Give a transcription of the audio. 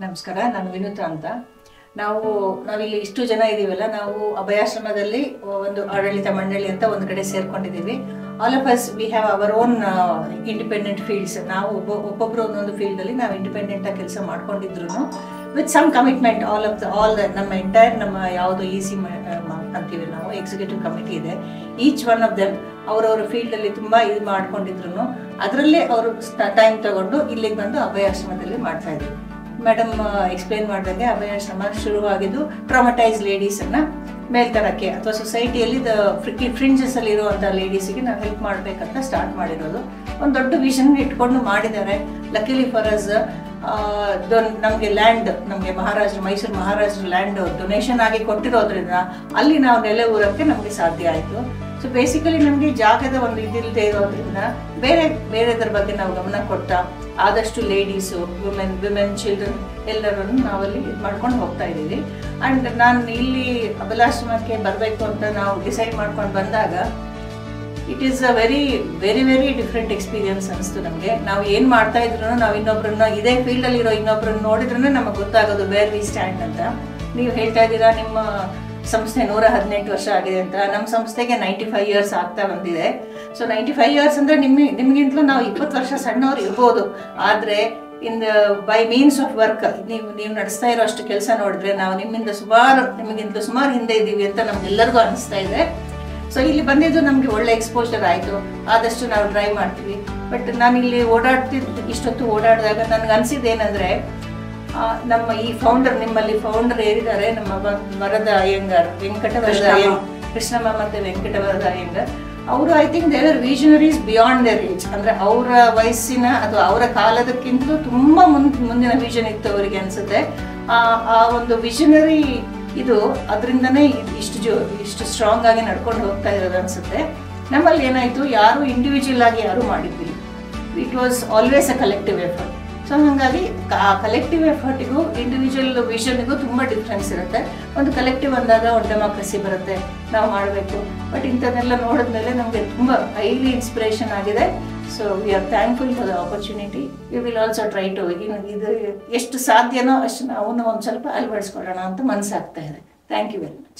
ನಮಸ್ಕಾರ, ನಾನು ವಿನುತಾ ಅಂತ. ನಾವಿಲ್ಲಿ ಇಷ್ಟು ಜನ ಇದೀವಲ್ಲ, ನಾವು ಅಭಯಾಶ್ರಮದಲ್ಲಿ ಒಂದು ಆಡಳಿತ ಮಂಡಳಿ ಅಂತ ಒಂದು ಕಡೆ ಸೇರ್ಕೊಂಡಿದ್ದೀವಿ. All of us we have our own independent fields. ನಾವು ಒಬ್ಬೊಬ್ಬರು ಒಂದೊಂದು ಫೀಲ್ಡಲ್ಲಿ ನಾವು ಇಂಡಿಪೆಂಡೆಂಟ್ ಆಗಿ ಕೆಲಸ ಮಾಡ್ಕೊಂಡಿದ್ರು ವಿತ್ ಸಮ್ ಕಮಿಟ್ಮೆಂಟ್. ಆಲ್ ನಮ್ಮ ಎಂಟೈರ್ ನಮ್ಮ ಯಾವುದು EC ಅಂತೀವಿ ನಾವು, ಎಕ್ಸಿಕ್ಯೂಟಿವ್ ಕಮಿಟಿ ಇದೆ. ಈಚ್ ಒನ್ ಆಫ್ ದೆಮ್ ಅವರವರ ಫೀಲ್ಡಲ್ಲಿ ತುಂಬ ಇದು ಮಾಡ್ಕೊಂಡಿದ್ರು ಅದರಲ್ಲೇ ಅವರು ಟೈಮ್ ತಗೊಂಡು ಇಲ್ಲಿಗೆ ಬಂದು ಅಭಯಾಶ್ರಮದಲ್ಲಿ ಮಾಡ್ತಾ ಇದ್ರು. ಮೇಡಮ್ ಎಕ್ಸ್ಪ್ಲೇನ್ ಮಾಡಿದಂಗೆ ಅಭಯಾಶ್ರಮ ಶುರುವಾಗಿದ್ದು ಟ್ರಾಮಟೈಸ್ ಲೇಡೀಸನ್ನು ಮೇಲ್ತರಕ್ಕೆ ಅಥವಾ ಸೊಸೈಟಿಯಲ್ಲಿ ಫ್ರಿಂಜಸ್ ಅಲ್ಲಿ ಇರುವಂಥ ಲೇಡೀಸಿಗೆ ನಾವು ಹೆಲ್ಪ್ ಮಾಡಬೇಕಂತ ಸ್ಟಾರ್ಟ್ ಮಾಡಿರೋದು. ಒಂದು ದೊಡ್ಡ ವಿಷನ್ ಇಟ್ಕೊಂಡು ಮಾಡಿದ್ದಾರೆ. ಲಕಿಲಿ ಫಾರ್ ಅಸ್ ನಮಗೆ ಲ್ಯಾಂಡ್, ನಮಗೆ ಮೈಸೂರು ಮಹಾರಾಜರು ಲ್ಯಾಂಡ್ ಡೊನೇಷನ್ ಆಗಿ ಕೊಟ್ಟಿರೋದ್ರಿಂದ ಅಲ್ಲಿ ನಾವು ನೆಲೆ ಊರಕ್ಕೆ ನಮಗೆ ಸಾಧ್ಯ ಆಯಿತು. ಸೊ ಬೇಸಿಕಲಿ ನಮಗೆ ಜಾಗದ ಒಂದು ಇದಿಲ್ಲದೆ ಇರೋದ್ರಿಂದ ಬೇರೆದ್ರ ಬಗ್ಗೆ ನಾವು ಗಮನ ಕೊಡ್ತಾ ಆದಷ್ಟು ಲೇಡೀಸು, ವಿಮೆನ್ ಚಿಲ್ಡ್ರನ್ ಎಲ್ಲರನ್ನು ನಾವಲ್ಲಿ ಇದು ಮಾಡ್ಕೊಂಡು ಹೋಗ್ತಾ ಇದ್ದೀವಿ. ಆ್ಯಂಡ್ ನಾನು ಇಲ್ಲಿ ಅಭಯಾಶ್ರಮಕ್ಕೆ ಬರಬೇಕು ಅಂತ ನಾವು ಡಿಸೈಡ್ ಮಾಡ್ಕೊಂಡು ಬಂದಾಗ it is a very very very different experience ಅನಿಸ್ತು ನಮಗೆ. ನಾವು ಏನು ಮಾಡ್ತಾ ಇದ್ರು ನಾವು ಇನ್ನೊಬ್ರನ್ನ ಇದೇ ಫೀಲ್ಡಲ್ಲಿರೋ ಇನ್ನೊಬ್ರನ್ನ ನೋಡಿದ್ರೂ ನಮಗೆ ಗೊತ್ತಾಗೋದು ವೇರ್ ವಿ ಸ್ಟ್ಯಾಂಡ್ ಅಂತ. ನೀವು ಹೇಳ್ತಾ ಇದ್ದೀರಾ ನಿಮ್ಮ ಸಂಸ್ಥೆ 118 ವರ್ಷ ಆಗಿದೆ ಅಂತ. ನಮ್ಮ ಸಂಸ್ಥೆಗೆ 95 ಇಯರ್ಸ್ ಆಗ್ತಾ ಬಂದಿದೆ. ಸೊ 95 ಇಯರ್ಸ್ ಅಂದರೆ ನಿಮಗಿಂತಲೂ ನಾವು 20 ವರ್ಷ ಸಣ್ಣವ್ರು ಇರ್ಬೋದು. ಆದರೆ ಬೈ ಮೀನ್ಸ್ ಆಫ್ ವರ್ಕ್ ನೀವು ನಡೆಸ್ತಾ ಇರೋ ಅಷ್ಟು ಕೆಲಸ ನೋಡಿದ್ರೆ ನಾವು ನಿಮಗಿಂತಲೂ ಸುಮಾರು ಹಿಂದೆ ಇದ್ದೀವಿ ಅಂತ ನಮ್ಗೆಲ್ಲರಿಗೂ ಅನಿಸ್ತಾ ಇದೆ. ಸೊ ಇಲ್ಲಿ ಬಂದಿದ್ದು ನಮಗೆ ಒಳ್ಳೆ ಎಕ್ಸ್ಪೋಜರ್ ಆಯಿತು. ಆದಷ್ಟು ನಾವು ಟ್ರೈ ಮಾಡ್ತೀವಿ. ಬಟ್ ನಾನು ಇಲ್ಲಿ ಇಷ್ಟೊತ್ತು ಓಡಾಡಿದಾಗ ನನಗೆ ಅನಿಸಿದ್ದೇನೆಂದರೆ, ನಮ್ಮ ಈ ನಿಮ್ಮಲ್ಲಿ ಫೌಂಡರ್ ಏರಿದ್ದಾರೆ, ನಮ್ಮ ವರದ ಅಯ್ಯಂಗಾರ್, ವೆಂಕಟವರದ ಕೃಷ್ಣಮ್ಮ ಮತ್ತು ವೆಂಕಟವರದ ಅಯ್ಯಂಗಾರ್. ಅವರು I think there are visionaries beyond their age. ಅಂದರೆ ಅವರ ವಯಸ್ಸಿನ ಅಥವಾ ಅವರ ಕಾಲದಕ್ಕಿಂತಲೂ ತುಂಬ ಮುಂದಿನ ವಿಷನ್ ಇತ್ತು ಅವರಿಗೆ ಅನಿಸುತ್ತೆ. ಆ ಒಂದು ವಿಷನರಿ ಇದು ಅದರಿಂದನೇ ಇಷ್ಟು ಸ್ಟ್ರಾಂಗ್ ಆಗಿ ನಡ್ಕೊಂಡು ಹೋಗ್ತಾ ಇರೋದು ಅನಿಸುತ್ತೆ. ನಮ್ಮಲ್ಲಿ ಏನಾಯಿತು, ಯಾರು ಇಂಡಿವಿಜುವಲ್ ಆಗಿ ಯಾರೂ ಮಾಡಿದ್ವಿ. It was always a collective effort. So ಹಾಗಾಗಿ ಆ ಕಲೆಕ್ಟಿವ್ ಎಫರ್ಟಿಗೂ ಇಂಡಿವಿಜುವಲ್ ವಿಷನ್ಗೂ ತುಂಬ ಡಿಫ್ರೆನ್ಸ್ ಇರುತ್ತೆ. ಒಂದು ಕಲೆಕ್ಟಿವ್ ಅಂದಾಗ ಒಂದು ಡೆಮಾಕ್ರಸಿ ಬರುತ್ತೆ, ನಾವು ಮಾಡಬೇಕು. ಬಟ್ ಇಂಥದ್ದೆಲ್ಲ ನೋಡಿದ್ಮೇಲೆ ನಮಗೆ ತುಂಬ ಹೈಲಿ ಇನ್ಸ್ಪಿರೇಷನ್ ಆಗಿದೆ. So we are thankful for the opportunity. We will also try to ಇದು ಎಷ್ಟು ಸಾಧ್ಯನೋ ಅಷ್ಟು ನಾವು ಒಂದು ಸ್ವಲ್ಪ ಅಳವಡಿಸ್ಕೊಳ್ಳೋಣ ಅಂತ ಮನಸ್ಸಾಗ್ತಾ ಇದೆ. Thank you very much.